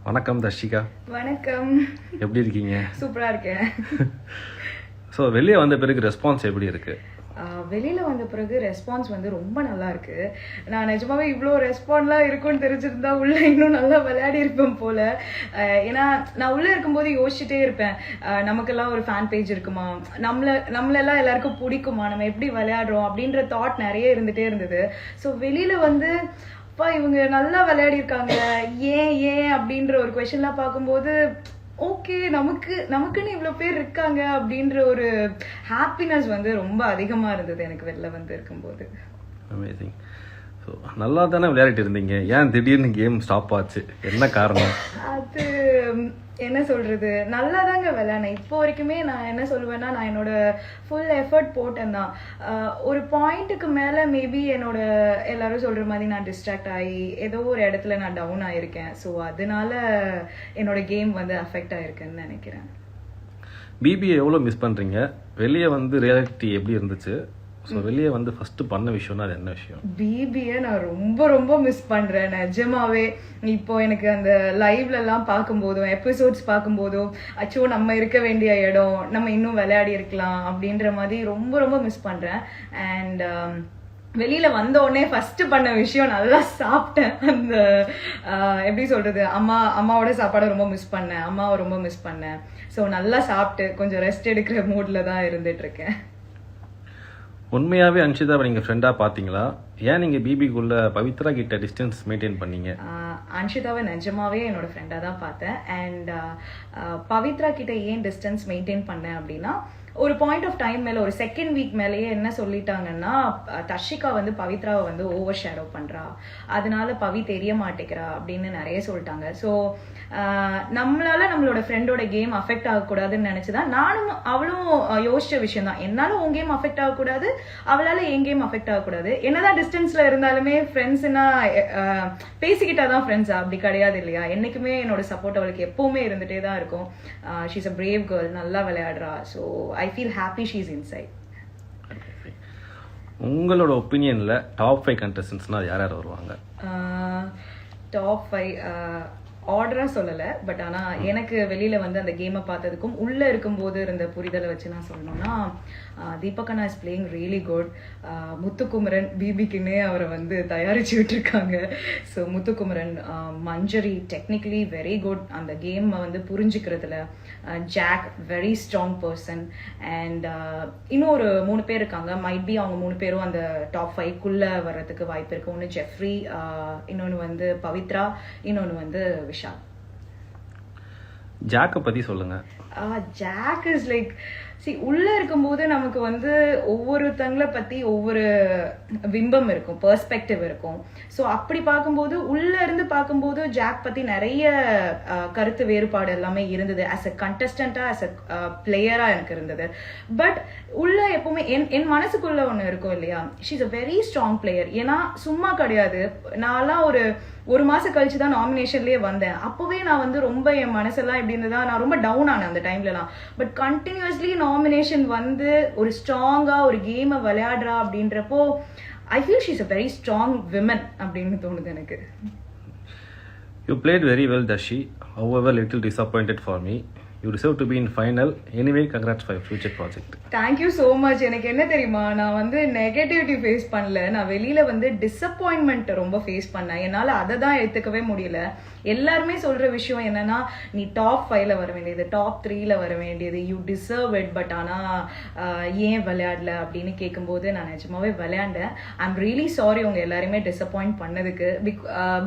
வணக்கம் தர்ஷிகா. வணக்கம். எப்படி இருக்கீங்க? சூப்பரா இருக்கேன். ஸோ வெளியே வந்த பிறகு ரெஸ்பான்ஸ் எப்படி இருக்கு? வெளியில வந்த பிறகு ரெஸ்பான்ஸ் வந்து ரொம்ப நல்லா இருக்கு. நான் நிஜமாவே இவ்வளோ ரெஸ்பான்ஸ்லாம் இருக்கும்னு தெரிஞ்சிருந்தா உள்ள இன்னும் நல்லா விளையாடி இருப்பேன் போல. ஏன்னா நான் உள்ள இருக்கும்போது யோசிச்சுட்டே இருப்பேன், நமக்கெல்லாம் ஒரு ஃபேன் பேஜ் இருக்குமா, நம்மளெல்லாம் எல்லாருக்கும் பிடிக்குமா, நம்ம எப்படி விளையாடுறோம் அப்படின்ற தாட் நிறைய இருந்துட்டே இருந்தது. ஸோ வெளியில வந்து அப்பா இவங்க நல்லா விளையாடி இருக்காங்க, ஏன் அப்படின்ற ஒரு கொஸ்டின்லாம் பார்க்கும்போது ஓகே நமக்குன்னு இவ்வளோ பேர் இருக்காங்க அப்படின்ற ஒரு ஹாப்பினஸ் வந்து ரொம்ப அதிகமாக இருந்தது எனக்கு வெளில வந்து இருக்கும்போது. அமேசிங். ஸோ நல்லா தானே விளையாடிட்டு இருந்தீங்க, ஏன் திடீர்னு கேம் ஸ்டாப் ஆச்சு? என்ன காரணம்? அது என்ன சொல்றது, நல்லா தாங்க விளையாடினேன். இப்போ வரைக்குமே நான் என்ன சொல்லுவேன்னா, நான் என்னோட ஃபுல் எஃபர்ட் போட்டேன் தான். ஒரு பாயிண்ட்டுக்கு மேலே மேபி என்னோட எல்லாரும் சொல்ற மாதிரி நான் டிஸ்ட்ராக்ட் ஆகி ஏதோ ஒரு இடத்துல நான் டவுன் ஆயிருக்கேன். ஸோ அதனால என்னோட கேம் வந்து அஃபெக்ட் ஆயிருக்குன்னு நினைக்கிறேன். பிபிஏ எவ்வளோ மிஸ் பண்ணுறீங்க? வெளியே வந்து ரியாலிட்டி எப்படி இருந்துச்சு? ஸோ வெளியே வந்து ஃபர்ஸ்ட் பண்ண விஷயம்னா அது என்ன விஷயம்? பிபிஏ நான் ரொம்ப ரொம்ப மிஸ் பண்றேன் நிஜமாவே. இப்போ எனக்கு அந்த லைவ்லலாம் பார்க்கும்போதும் எபிசோட்ஸ் பார்க்கும்போதும் அச்சோ நம்ம இருக்க வேண்டிய இடம், நம்ம இன்னும் விளையாடி இருக்கலாம் அப்படின்ற மாதிரி ரொம்ப ரொம்ப மிஸ் பண்றேன். அண்ட் வெளியில வந்த உடனே ஃபர்ஸ்ட் பண்ண விஷயம் நல்லா சாப்பிட்டேன். அந்த எப்படி சொல்றது, அம்மாவோட சாப்பாடை ரொம்ப மிஸ் பண்ணேன், அம்மாவை ரொம்ப மிஸ் பண்ணேன். ஸோ நல்லா சாப்பிட்டு கொஞ்சம் ரெஸ்ட் எடுக்கிற மூட்ல தான் இருந்துட்டு இருக்கேன். உண்மையாகவே அன்ஷிதாவை நீங்கள் ஃப்ரெண்டாக பார்த்தீங்களா? ஏன் நீங்கள் பிபிக்குள்ள பவித்ரா கிட்ட டிஸ்டன்ஸ் மெயின்டைன் பண்ணீங்க? அன்ஷிதாவை நிஜமாவே என்னோட ஃப்ரெண்டாக தான் பார்த்தேன். அண்ட் பவித்ரா கிட்ட ஏன் டிஸ்டன்ஸ் மெயின்டைன் பண்ணேன் அப்படின்னா, ஒரு பாயிண்ட் ஆஃப் டைம் மேலே, ஒரு செகண்ட் வீக் மேலேயே என்ன சொல்லிட்டாங்கன்னா, தர்ஷிகா வந்து பவித்ராவை வந்து ஓவர் ஷேடோ பண்ணுறா, அதனால பவி தெரிய மாட்டேங்கிறா அப்படின்னு நிறைய சொல்லிட்டாங்க. ஸோ நம்மளால நம்மளோட ஃப்ரெண்டோட கேம் அஃபெக்ட் ஆகக்கூடாதுன்னு நினச்சிதான் நானும் அவளும் யோசிச்ச விஷயம் தான். என்னாலும் உன் கேம் அஃபெக்ட் ஆகக்கூடாது, அவளால என் கேம் அஃபெக்ட் ஆகக்கூடாது. என்னதான் டிஸ்டன்ஸ்ல இருந்தாலுமே ஃப்ரெண்ட்ஸ்னா பேசிக்கிட்டா தான் ஃப்ரெண்ட்ஸா? அப்படி கிடையாது இல்லையா? என்னைக்குமே என்னோட சப்போர்ட் அவளுக்கு எப்பவுமே இருந்துட்டே தான் இருக்கும். She is a brave girl, நல்லா விளையாடுறா. So I feel happy she is inside. உங்களோட ஒப்பீனியன்ல டாப் 5 கண்டஸ்டன்ட்ஸ்னா யார் யார் வருவாங்க? டாப் 5 ஆர்டரா சொல்லலை, பட் ஆனால் எனக்கு வெளியில வந்து அந்த கேமை பார்த்ததுக்கும் உள்ள இருக்கும்போது இருந்த புரிதலை வச்சு நான் சொல்லணும்னா, தீபகண்ணா is playing really good. Muthukumaran பிபிக்குன்னே அவரை வந்து தயாரிச்சு விட்டுருக்காங்க. So Muthukumaran, Manjari technically very good அந்த கேம் வந்து புரிஞ்சுக்கிறதுல. Jack very strong person. And இன்னும் ஒரு 3 பேர் இருக்காங்க. மைட் பி அவங்க 3 பேரும் அந்த டாப் 5க்குள்ள வர்றதுக்கு வாய்ப்பு இருக்கு. ஒன்று ஜெஃப்ரி, இன்னொன்று வந்து பவித்ரா, இன்னொன்று வந்து விஷால். ஜாக்கை பத்தி சொல்லுங்க. ஜாக் இஸ் லைக், உள்ள இருக்கும்போது நமக்கு வந்து ஒவ்வொருத்தங்களை பத்தி ஒவ்வொரு பிம்பம் இருக்கும், பெர்ஸ்பெக்டிவ் இருக்கும். ஸோ அப்படி பார்க்கும்போது உள்ள இருந்து பார்க்கும்போது ஜாக் பத்தி நிறைய கருத்து வேறுபாடு எல்லாமே இருந்தது. ஆஸ் அ கண்டஸ்டண்டா, ஆஸ் அ பிளேயரா எனக்கு இருந்தது. பட் உள்ள எப்பவுமே என் மனசுக்குள்ள ஒன்று இருக்கும் இல்லையா, she is a very strong player. ஏன்னா சும்மா கிடையாது. நான்லாம் ஒரு மாசம் கழிச்சு தான் நாமினேஷன்லயே வந்தேன். அப்பவே நான் வந்து ரொம்ப என் மனசெல்லாம் எப்படி இருந்ததா, நான் ரொம்ப டவுன் ஆனேன் அந்த டைம்லலாம். பட் கண்டினியூஸ்லி நாமினேஷன் வந்து ஒரு ஸ்ட்ராங்கா ஒரு கேமை விளையாடுறா அப்படின்றப்போ I feel she is a very strong women அப்படின்னு தோணுது எனக்கு. You played very well, Dashi. However, little disappointed for me. You deserve to be in final. Anyway, congrats for your future project. Thank you so much. எனக்கு என்ன தெரியுமா, நான் வந்து negativity face பண்ணல, நான் வெளியில வந்து டிசப்பாயின்மெண்ட் ரொம்ப ஃபேஸ் பண்ணேன். என்னால் அதை தான் எடுத்துக்கவே முடியல. எல்லாருமே சொல்ற விஷயம் என்னன்னா, நீ டாப் 5ல வர வேண்டியது, டாப் 3ல வர வேண்டியது, யூ டிசர்வ் இட். பட் ஆனால் ஏன் விளையாடல அப்படின்னு கேட்கும்போது நான் நிஜமாவே விளையாண்டேன். ஐ எம் ரியலி சாரி உங்க எல்லாருமே டிசப்பாயிண்ட் பண்ணதுக்கு.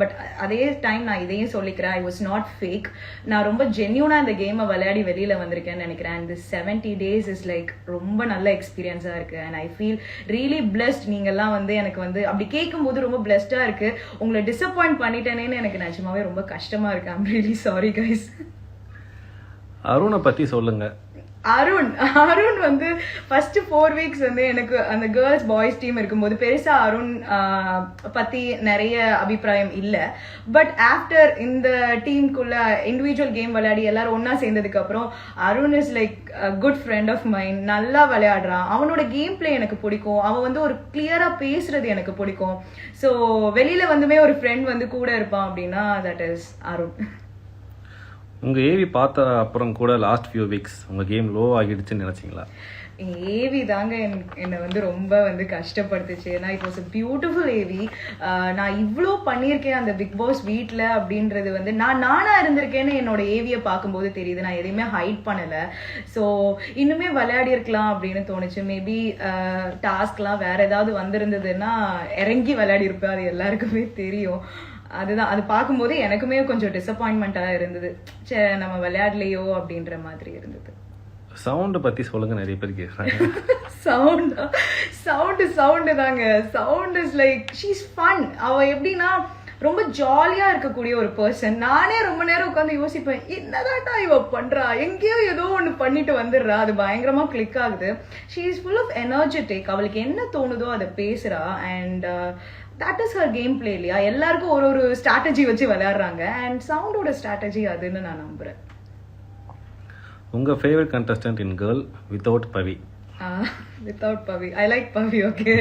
பட் அதே டைம் நான் இதையும் சொல்லிக்கிறேன், ஐ வாஸ் நாட் ஃபேக். நான் ரொம்ப ஜென்யூனா இந்த கேமை விளையாடி வெளியில வந்திருக்கேன்னு நினைக்கிறேன். And this 70 days is like ரொம்ப நல்ல எக்ஸ்பீரியன்ஸா இருக்கு. And I feel really blessed. நீங்கெல்லாம் வந்து எனக்கு வந்து அப்படி கேட்கும்போது ரொம்ப பிளஸ்டா இருக்கு. உங்களை டிசப்பாயிண்ட் பண்ணிட்டேனேன்னு எனக்கு நிஜமாவே ரொம்ப கஷ்டமா இருக்கு. I'm really sorry guys. அருணை பத்தி சொல்லுங்க. அருண் வந்து ஃபர்ஸ்ட் 4 weeks வந்து எனக்கு அந்த கேர்ள்ஸ் பாய்ஸ் டீம் இருக்கும்போது பெருசா அருண் பத்தி நிறைய அபிப்பிராயம் இல்லை. பட் ஆஃப்டர் இந்த டீமுக்குள்ள இண்டிவிஜுவல் கேம் விளையாடி எல்லாரும் ஒன்னா சேர்ந்ததுக்கு அப்புறம் Arun is like good friend of mind. நல்லா விளையாடுறான், அவனோட கேம் பிளே எனக்கு பிடிக்கும், அவன் வந்து ஒரு கிளியரா பேசுறது எனக்கு பிடிக்கும். ஸோ வெளியில வந்துமே ஒரு ஃப்ரெண்ட் வந்து கூட இருப்பான் அப்படின்னா தட் இஸ் அருண். உங்கள் ஏவி பார்த்த அப்புறம் கூட லாஸ்ட் ஃபியூ வீக்ஸ் உங்கள் கேம் லோ ஆகிடுச்சுன்னு நினச்சிங்களா? ஏவி தாங்க என்னை வந்து ரொம்ப வந்து கஷ்டப்படுத்துச்சு. ஏன்னா it was a beautiful AV. நான் இவ்வளோ பண்ணியிருக்கேன் அந்த பிக் பாஸ் வீட்டில் அப்படின்றது வந்து நானா இருந்திருக்கேன்னு என்னோட ஏவியை பார்க்கும்போது தெரியுது. நான் எதையுமே ஹைட் பண்ணலை. ஸோ இன்னுமே விளையாடி இருக்கலாம் அப்படின்னு தோணுச்சு. மேபி டாஸ்க்லாம் வேற ஏதாவது வந்திருந்ததுன்னா இறங்கி விளையாடி இருப்பேன், அது எல்லாருக்குமே தெரியும். அதுதான், அது பார்க்கும்போது எனக்குமே கொஞ்சம் டிசப்பாயின்மெண்ட்டாக இருந்தது. சே நம்ம விளையாடலையோ அப்படின்ற மாதிரி இருந்தது. சவுண்டு பற்றி சொல்லுங்க, நிறைய பேர் கேட்குறாங்க. சவுண்டு தாங்க. Sound is like she's fun. அவ எப்படின்னா ரொம்ப ஜாலியா இருக்கக்கூடிய ஒரு பர்சன். நானே ரொம்ப நேரம் உட்காந்து யோசிப்பேன், என்னதான்டா இவ பண்றா, எங்கேயோ ஏதோ ஒன்று பண்ணிட்டு வந்துடுறா, அது பயங்கரமா கிளிக் ஆகுது. She is full of energetic. அவளுக்கு என்ன தோணுதோ அதை பேசுறா. And that is her game play இல்லையா? எல்லாருக்கும் ஒரு ஸ்ட்ராட்டஜி வச்சு விளையாடுறாங்க. அண்ட் சவுண்டோட ஸ்ட்ராட்டஜி அதுன்னு நான் நம்புறேன். உங்கள் favourite contestant in girl without Pavi? Without Pavi, I like Pavi. Okay,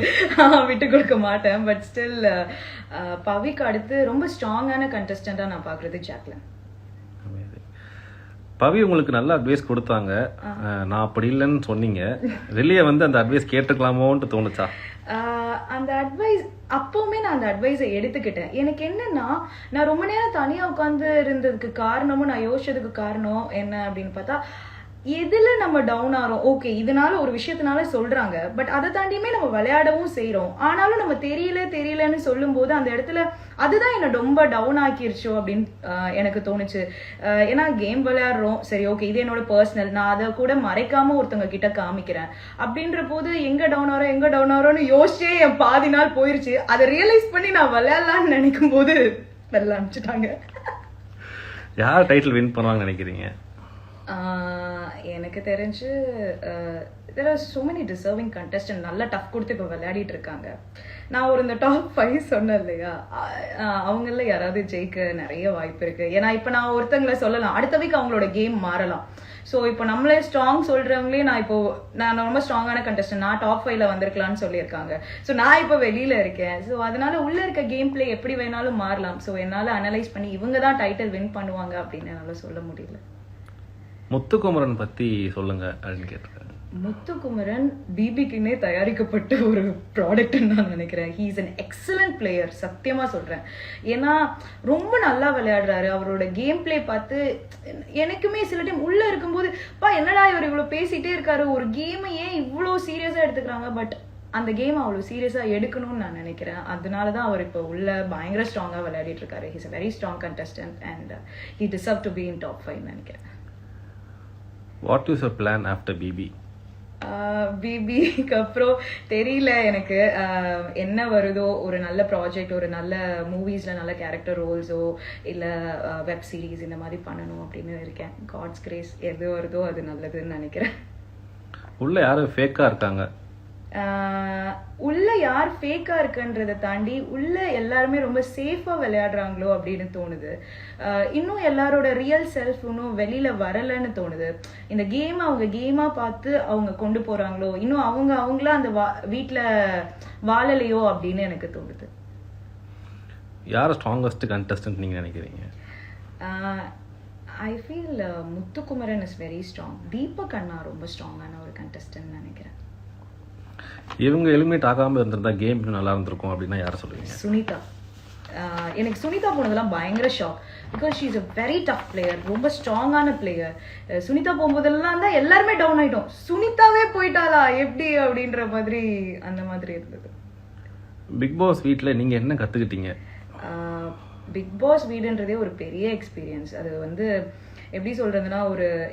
விட்டு கொடுக்க மாட்டேன். பட் ஸ்டில் பவிக்கு அடுத்து ரொம்ப ஸ்ட்ராங்கான கண்டஸ்டண்டா நான் பாக்குறது ஜாக்லின். பவி உங்களுக்கு நல்ல அட்வைஸ் கொடுத்தாங்க, நான் அப்படி இல்லைன்னு சொன்னீங்க. வெளியே வந்து அந்த அட்வைஸ் கேட்டுக்கலாமோன்ட்டு தோணுச்சா? அந்த அட்வைஸ் அப்பவுமே நான் அந்த அட்வைஸை எடுத்துக்கிட்டேன். எனக்கு என்னன்னா, நான் ரொம்ப நேரம் தனியா உட்காந்து இருந்ததுக்கு காரணமும் நான் யோசிச்சதுக்கு காரணம் என்ன அப்படின்னு பார்த்தா, எதுல நம்ம டவுன் ஆறோம். ஓகே, இதனால ஒரு விஷயத்தினால சொல்றாங்க, பட் அதை தாண்டியுமே நம்ம விளையாடவும் செய்யறோம். ஆனாலும் நம்ம தெரியலன்னு சொல்லும் போது அந்த இடத்துல அதுதான் என்ன ரொம்ப டவுன் ஆக்கிருச்சோ அப்படின்னு எனக்கு தோணுச்சு. ஏன்னா கேம் விளையாடுறோம், சரி ஓகே, இது என்னோட பர்சனல், நான் அதை கூட மறைக்காம ஒருத்தவங்க கிட்ட காமிக்கிறேன். அப்படின்ற போது எங்க டவுன் ஆறோம்னு யோசிச்சே என் பாதி நாள் போயிருச்சு. அதை ரியலைஸ் பண்ணி நான் விளையாடலான்னு நினைக்கும் போது விளையாட ஆரம்பிச்சுட்டாங்க. யார் டைட்டில் வின் பண்ணுவாங்கன்னு நினைக்கிறீங்க? எனக்கு தெரிஞ்சு there are so many deserving contestants. நல்ல டஃப் கொடுத்து இப்போ விளையாடிட்டு இருக்காங்க. நான் ஒரு இந்த டாப் 5 சொன்னேன் இல்லையா, அவங்கள யாராவது ஜெயிக்க நிறைய வாய்ப்பு இருக்கு. ஏன்னா இப்போ நான் ஒருத்தங்களை சொல்லலாம், அடுத்த வீக் அவங்களோட கேம் மாறலாம். ஸோ இப்போ நம்மளே ஸ்ட்ராங் சொல்றவங்களே நான் ரொம்ப ஸ்ட்ராங்கான கண்டஸ்டன்ட், நான் டாப் 5ல வந்திருக்கலாம்னு சொல்லியிருக்காங்க. ஸோ நான் இப்போ வெளியில இருக்கேன். ஸோ அதனால உள்ள இருக்க கேம் பிளே எப்படி வேணாலும் மாறலாம். ஸோ என்னால் அனலைஸ் பண்ணி இவங்க தான் டைட்டில் வின் பண்ணுவாங்க அப்படின்னு என்னால் சொல்ல முடியல. முத்துக்குமரன் பத்தி சொல்லுங்க அப்படின்னு கேட்டிருக்காங்க. முத்துக்குமரன் பிபிக்குன்னே தயாரிக்கப்பட்ட ஒரு ப்ராடக்ட்னு நான் நினைக்கிறேன். He is an excellent player, சத்தியமா சொல்றேன். ஏன்னா ரொம்ப நல்லா விளையாடுறாரு. அவரோட கேம் பிளே பார்த்து எனக்குமே சில டைம் உள்ள இருக்கும்போது, என்னடா இவர் இவ்வளவு பேசிட்டே இருக்காரு, ஒரு கேமை ஏன் இவ்வளோ சீரியஸா எடுத்துக்கிறாங்க. பட் அந்த கேம் அவ்வளோ சீரியஸா எடுக்கணும்னு நான் நினைக்கிறேன். அதனாலதான் அவர் இப்போ உள்ள பயங்கர ஸ்ட்ராங்கா விளையாடிட்டு இருக்காரு. He's a very strong contestant and he deserve to be in top 5 நினைக்கிறேன். What is your plan after BB? பிபிக்கு அப்புறம் தெரியல எனக்கு. என்ன வருதோ, ஒரு நல்ல ப்ராஜெக்ட், ஒரு நல்ல மூவிஸ்ல நல்ல கேரக்டர் ரோல்ஸோ இல்லை வெப் சீரிஸ் இந்த மாதிரி பண்ணணும் அப்படின்னு இருக்கேன். காட்ஸ் கிரேஸ், எது வருதோ அது நல்லதுன்னு நினைக்கிறேன். உள்ள யாரும் ஃபேக்கா இருக்காங்க? உள்ள யார் ஃபேக்கா இருக்குன்றதை தாண்டி உள்ள எல்லாருமே ரொம்ப சேஃபா விளையாடுறாங்களோ அப்படின்னு தோணுது. இன்னும் எல்லாரோட ரியல் செல்ஃப் இன்னும் வெளியில வரலன்னு தோணுது. இந்த கேம் அவங்க கேமா பார்த்து அவங்க கொண்டு போறாங்களோ, இன்னும் அவங்களா அந்த வீட்டுல வாழலையோ அப்படின்னு எனக்கு தோணுது. யார் ஸ்ட்ராங்கஸ்ட் கண்டஸ்டன்ட் நீங்க நினைக்கிறீங்க? I feel Muthukumaran is very strong. Deepak அண்ணா ரொம்ப ஸ்ட்ராங்கான ஒரு கண்டஸ்டன்ட் நினைக்கிறேன். இவங்க எலிமினேட் ஆகாம இருந்திருந்தா கேம் நல்லா இருந்திருக்கும் அப்படின்னா யாரை சொல்லுவீங்க? சுனிதா. எனக்கு சுனிதா போனதெல்லாம் பயங்கர shock. Because she is a very tough player, ரொம்ப ஸ்ட்ராங்கான பிளேயர். சுனிதா போகும்போதெல்லாம் தான் எல்லாருமே டவுன் ஆயிட்டோம். சுனிதாவே போயிட்டாளா எப்படி அப்படின்ற மாதிரி அந்த மாதிரி இருந்தது. பிக் பாஸ் வீட்டில் நீங்கள் என்ன கற்றுக்கிட்டீங்க? பிக் பாஸ் வீடுன்றதே ஒரு பெரிய எக்ஸ்பீரியன்ஸ். அது வந்து எப்படி சொல்றதுன்னா,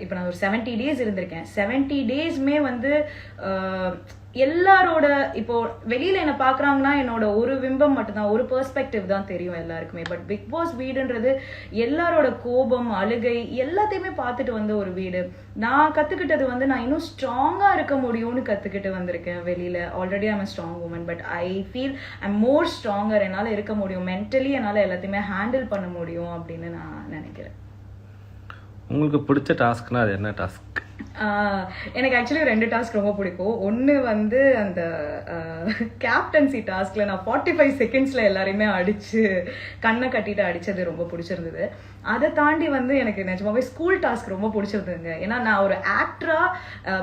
இப்போ நான் ஒரு 70 days இருந்திருக்கேன். 70 daysமே வந்து எல்லாரோட இப்போ வெளியில என்ன பாக்குறாங்கன்னா என்னோட ஒரு பிம்பம் மட்டும்தான், ஒரு பெர்ஸ்பெக்டிவ் தான் தெரியும் எல்லாருக்குமே. பட் பிக் பாஸ் வீடுன்றது எல்லாரோட கோபம், அழுகை எல்லாத்தையுமே பார்த்துட்டு வந்த ஒரு வீடு. நான் கத்துக்கிட்டது வந்து நான் இன்னும் ஸ்ட்ராங்கா இருக்க முடியும்னு கத்துக்கிட்டு வந்திருக்கேன் வெளியில. Already I'm strong woman, but I feel I'm more stronger. என்னால் இருக்க முடியும், மென்டலி என்னால் எல்லாத்தையுமே ஹேண்டில் பண்ண முடியும் அப்படின்னு நான் நினைக்கிறேன். உங்களுக்கு பிடிச்ச டாஸ்க்னா அது என்ன டாஸ்க்? எனக்கு ஆக்சுவலி 2 டாஸ்க் ரொம்ப பிடிக்கும். ஒன்று வந்து அந்த கேப்டன்சி டாஸ்க்ல நான் 45 செகண்ட்ஸ்ல எல்லாரையுமே அடிச்சு கண்ணை கட்டிட்டு அடிச்சது ரொம்ப பிடிச்சிருந்தது. அதை தாண்டி வந்து எனக்கு நிஜமாவே ஸ்கூல் டாஸ்க் ரொம்ப பிடிச்சிருந்ததுங்க. ஏன்னா நான் ஒரு ஆக்டரா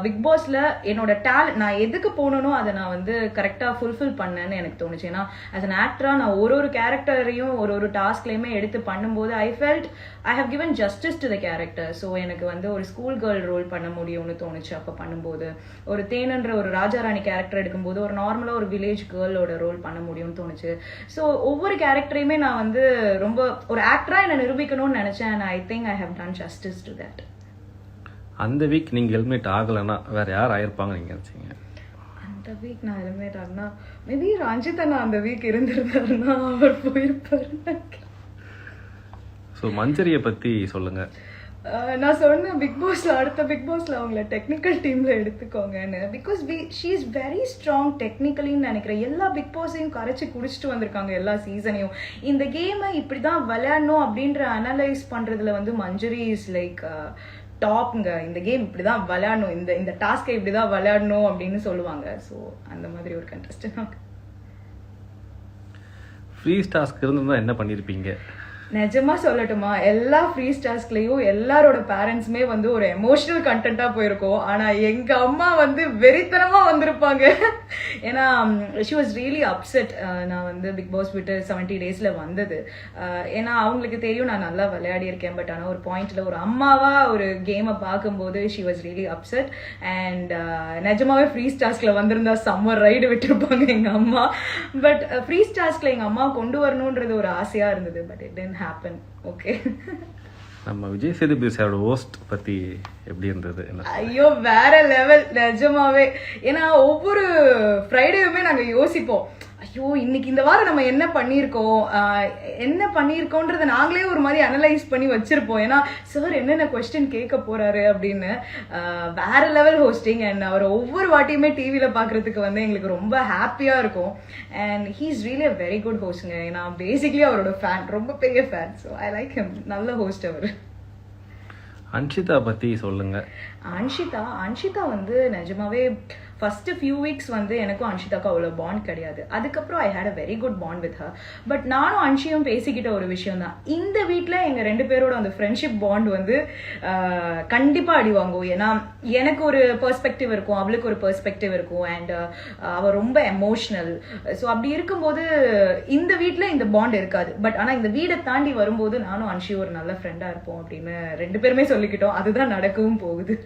பிக் பாஸ்ல என்னோட டேலண்ட் நான் எதுக்கு போனனோ அதை நான் வந்து கரெக்டா ஃபுல்ஃபில் பண்ணேன்னு எனக்கு தோணுச்சு. ஏன்னா ஆஸ் அன் ஆக்டரா நான் ஒரு கேரக்டரையும் ஒரு டாஸ்க்லயுமே எடுத்து பண்ணும்போது I felt I have given justice to the character. So எனக்கு வந்து ஒரு ஸ்கூல் கேர்ள் ரோல் பண்ண முடியும்னு தோணுச்சு. அப்போ பண்ணும்போது ஒரு தேனன்ற ஒரு ராஜாராணி கேரக்டர் எடுக்கும்போது ஒரு நார்மலா ஒரு வில்லேஜ் கேர்ளோட ரோல் பண்ண முடியும்னு தோணுச்சு. ஸோ ஒவ்வொரு கேரக்டரையுமே நான் வந்து ரொம்ப ஒரு ஆக்டரா என்ன நிரூபிக்கணும்னு நினைச்சேன். and I think I have done justice to that. அந்த வீக் நீங்க எலிமினேட் ஆகலைன்னா வேற யார் ஆயிருப்பாங்க நீங்க நினைச்சீங்க? அந்த வீக் நான் எலிமினேட் ஆனா மேபி ரஞ்சித் அண்ணா அந்த வீக் இருந்திருந்தாருன்னா அவர் போயிருப்பாரு. ஸோ மஞ்சரியை பத்தி சொல்லுங்க. நான் சொன்னேன் பிக் பாஸ்ல அடுத்த பிக் பாஸ்ல அவங்கள டெக்னிக்கல் டீம்ல எடுத்துக்கோங்கன்னு. Because she is very strong டெக்னிக்கலின்னு நினைக்கிறேன். எல்லா பிக் பாஸையும் கரைச்சி குடிச்சிட்டு வந்திருக்காங்க எல்லா சீசனையும். இந்த கேமை இப்படிதான் விளையாடணும் அப்படின்ற அனலைஸ் பண்றதுல வந்து மஞ்சரி இஸ் லைக் டாப்ங்க. இந்த கேம் இப்படிதான் விளையாடணும், இந்த டாஸ்கை இப்படிதான் விளையாடணும் அப்படின்னு சொல்லுவாங்க. ஸோ அந்த மாதிரி ஒரு கண்டஸ்டன்ட். ஃப்ரீஸ் டாஸ்க் இருந்திருந்தா என்ன பண்ணிருப்பீங்க? நிஜமா சொல்லட்டுமா, எல்லா ஃப்ரீ டாஸ்க்லயும் எல்லாரோட பேரண்ட்ஸுமே வந்து ஒரு எமோஷனல் கண்டென்ட்டா போயிருக்கோம். ஆனா எங்க அம்மா வந்து வெறித்தனமா வந்திருப்பாங்க. ஏன்னா ஷி வாஸ் ரியலி அப்செட் நான் வந்து பிக் பாஸ் விட்டு 70 டேஸ்ல வந்தது. ஏன்னா அவங்களுக்கு தெரியும் நான் நல்லா விளையாடி இருக்கேன். பட் ஆனா ஒரு பாயிண்ட்ல ஒரு அம்மாவா ஒரு கேமை பார்க்கும்போது she was really upset. And நிஜமாவே ஃப்ரீ டாஸ்க்ல வந்திருந்தா சம்மர் ரைடு விட்டுருப்பாங்க எங்க அம்மா. பட் ஃப்ரீ டாஸ்க்ல எங்க அம்மா கொண்டு வரணும்ன்றது ஒரு ஆசையா இருந்தது. But it didn't happen. Okay. நம்ம விஜய் சேதுபதி சாரோட ஹோஸ்ட் பத்தி எப்படி இருந்தது? ஐயோ வேற லெவல் நிஜமாவே. ஏன்னா ஒவ்வொரு ஃப்ரைடேயுமே நாங்க யோசிப்போம், ஐயோ இன்னைக்கு இந்த வாரம் நம்ம என்ன பண்ணியிருக்கோன்றத நாங்களே ஒரு மாதிரி அனலைஸ் பண்ணி வச்சிருப்போம். ஏன்னா சார் என்னென்ன கொஸ்டின் கேட்க போறாரு அப்படின்னு. வேற லெவல் ஹோஸ்டிங். அண்ட் அவர் ஒவ்வொரு வாட்டியுமே டிவியில பாக்குறதுக்கு வந்து எங்களுக்கு ரொம்ப ஹாப்பியா இருக்கும். And he is really a very good ஹோஸ்ட்ங்க. நான் பேசிக்லி அவரோட ஃபேன், ரொம்ப பெரிய fan. So I like him. நல்ல ஹோஸ்ட் அவர். அன்ஷிதா பத்தி சொல்லுங்க. அன்ஷிதா வந்து நிஜமாவே ஃபர்ஸ்ட் ஃபியூ வீக்ஸ் வந்து எனக்கும் அன்ஷிதாக்கும் அவ்வளோ பாண்ட் கிடையாது. அதுக்கப்புறம் I had a very good bond with her. But நானும் அன்ஷியும் பேசிக்கிட்ட ஒரு விஷயம் தான், இந்த வீட்டில் எங்கள் 2 பேரோட அந்த ஃப்ரெண்ட்ஷிப் பாண்ட் வந்து கண்டிப்பாக அடி வாங்கும். ஏன்னா எனக்கு ஒரு பெர்ஸ்பெக்டிவ் இருக்கும், அவளுக்கு ஒரு பெர்ஸ்பெக்டிவ் இருக்கும். அண்ட் அவள் ரொம்ப எமோஷ்னல். ஸோ அப்படி இருக்கும்போது இந்த வீட்டில் இந்த பாண்ட் இருக்காது. பட் ஆனால் இந்த வீடை தாண்டி வரும்போது நானும் அன்ஷியும் ஒரு நல்ல ஃப்ரெண்டாக இருப்போம் அப்படின்னு 2 பேருமே சொல்லிக்கிட்டோம். அதுதான் நடக்கவும் போகுது.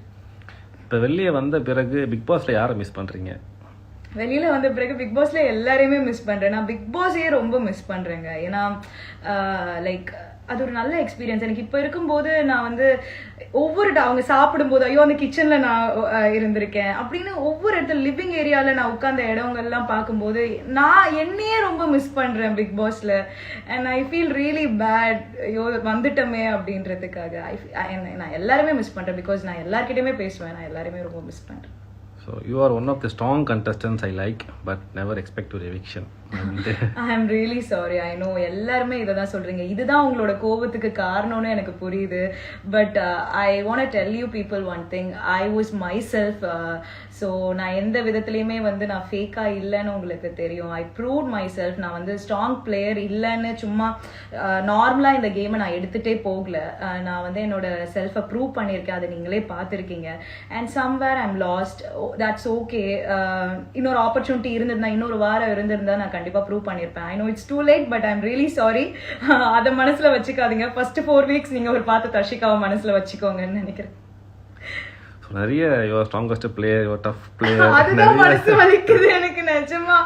இப்போ வெளியே வந்த பிறகு பிக் பாஸ்ல யாரை மிஸ் பண்றீங்க? வெளியில வந்த பிறகு பிக் பாஸ்ல எல்லாரையுமே மிஸ் பண்றேன். நான் பிக் பாஸே ரொம்ப மிஸ் பண்றேங்க. ஏன்னா லைக் அது ஒரு நல்ல எக்ஸ்பீரியன்ஸ். எனக்கு இப்போ இருக்கும்போது நான் வந்து ஒவ்வொரு அவங்க சாப்பிடும்போது ஐயோ அந்த கிச்சன்ல நான் இருந்திருக்கேன் அப்படின்னு ஒவ்வொரு இடத்துல லிவிங் ஏரியாவில் நான் உட்கார்ந்த இடங்கள்லாம் பார்க்கும்போது நான் என்னையே ரொம்ப மிஸ் பண்றேன் பிக் பாஸ்ல. And I feel really bad, ஐயோ வந்துட்டோமே அப்படின்றதுக்காக. நான் எல்லாருமே மிஸ் பண்றேன். பிகாஸ் நான் எல்லார்கிட்டயுமே பேசுவேன். நான் எல்லாருமே ரொம்ப மிஸ் பண்றேன். So you are one of the strong contestants I like, but never expect your eviction. I am really sorry. I know எல்லாருமே இதை தான் சொல்றீங்க. இதுதான் உங்களோட கோபத்துக்கு காரணம்னு எனக்கு புரியுது. But I want to tell you people one thing. I was myself. So நான் எந்த விதத்துலையுமே வந்து நான் ஃபேக்காக இல்லைன்னு உங்களுக்கு தெரியும். ஐ ப்ரூவ்ட் மை செல்ஃப். நான் வந்து ஸ்ட்ராங் பிளேயர் இல்லைன்னு சும்மா நார்மலாக இந்த கேமை நான் எடுத்துகிட்டே போகல. நான் வந்து என்னோட செல்ஃபை ப்ரூவ் பண்ணியிருக்கேன். அதை நீங்களே பார்த்துருக்கீங்க. And somewhere I am last. That's okay. இன்னொரு ஆப்பர்ச்சுனிட்டி இருந்திருந்தா, இன்னொரு வாரம் இருந்திருந்தா நான் கண்டிப்பாக ப்ரூவ் பண்ணியிருப்பேன். I know it's too late, but I am really sorry. அதை மனசில் வச்சுக்காதீங்க. ஃபர்ஸ்ட் 4 வீக்ஸ் நீங்கள் ஒரு பார்த்து தர்ஷிகாவை மனசில் வச்சுக்கோங்கன்னு நினைக்கிறேன். நிறைய your strongest player, your tough player. அதுதான் மனசு வலிக்குது எனக்கு நிஜமா.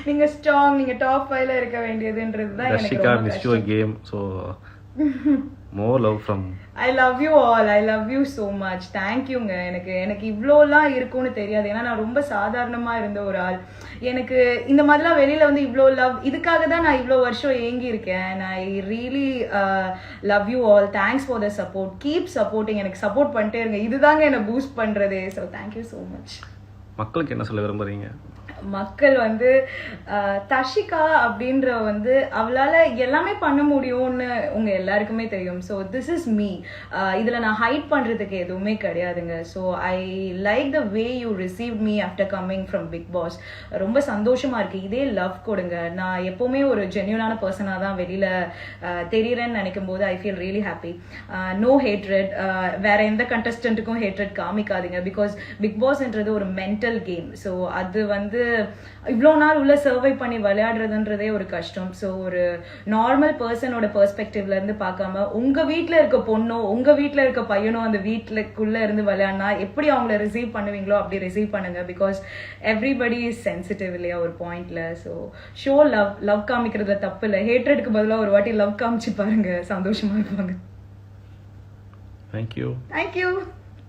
நீங்க ஸ்ட்ராங், நீங்க டாப் 5ல இருக்க வேண்டியதுன்றது தான் எனக்கு ரொம்ப கஷ்டம். Miss your game. So more love from. I love you all. I love you so much. Thank you ங்க. எனக்கு இவ்ளோலாம் இருக்கும்னு தெரியாது. ஏன்னா நான் ரொம்ப சாதாரணமா இருந்த ஒரு ஆள். எனக்கு இந்த மாதிரிலாம் வெளியில வந்து இவ்ளோ லவ், இதுக்காக தான் நான் இவ்ளோ வருஷம் ஏங்கி இருக்கேன். I really love you all. Thanks for the support. Keep supporting. எனக்கு சப்போர்ட் பண்ணிட்டே இருங்க. இதுதாங்க என்ன பூஸ்ட் பண்றதே. So thank you so much. மக்களுக்கு என்ன சொல்ல விரும்புறீங்க? மக்கள் வந்து தஷிகா அப்படின்ற வந்து அவளால எல்லாமே பண்ண முடியும்னு உங்க எல்லாருக்குமே தெரியும். So this is me. இதுல நான் ஹைட் பண்றதுக்கு எதுவுமே கிடையாதுங்க. So I like the way you receive me after coming from Bigg Boss. ரொம்ப சந்தோஷமா இருக்கு. இதே லவ் கொடுங்க. நான் எப்பவுமே ஒரு ஜென்யூனான பர்சனா தான் வெளியில தெரியறேன்னு நினைக்கும் போது I feel really happy. No hatred. வேற எந்த கண்டஸ்டன்ட்டுக்கும் ஹேட்ரட் காமிக்காதீங்க. பிகாஸ் பிக் பாஸ்ன்றது ஒரு மென்டல் கேம். ஸோ அது வந்து இவ்வளோ நாள் உள்ள சர்வை பண்ணி விளையாடுறதுன்றதே ஒரு கஷ்டம். ஸோ ஒரு நார்மல் பர்சனோட பெர்ஸ்பெக்டிவ்ல இருந்து பார்க்காம உங்க வீட்டில் இருக்க பொண்ணோ உங்க வீட்டில் இருக்க பையனோ அந்த வீட்டுக்குள்ள இருந்து விளையாடினா எப்படி அவங்கள ரிசீவ் பண்ணுவீங்களோ அப்படி ரிசீவ் பண்ணுங்க. பிகாஸ் எவ்ரிபடி இஸ் சென்சிட்டிவ் இல்லையா ஒரு பாயிண்ட்ல. ஸோ ஷோ லவ் காமிக்கிறதுல தப்பு இல்லை. ஹேட்ரடுக்கு பதிலாக ஒரு வாட்டி லவ் காமிச்சு பாருங்க, சந்தோஷமா இருப்பாங்க. தேங்க்யூ. தேங்க்யூ.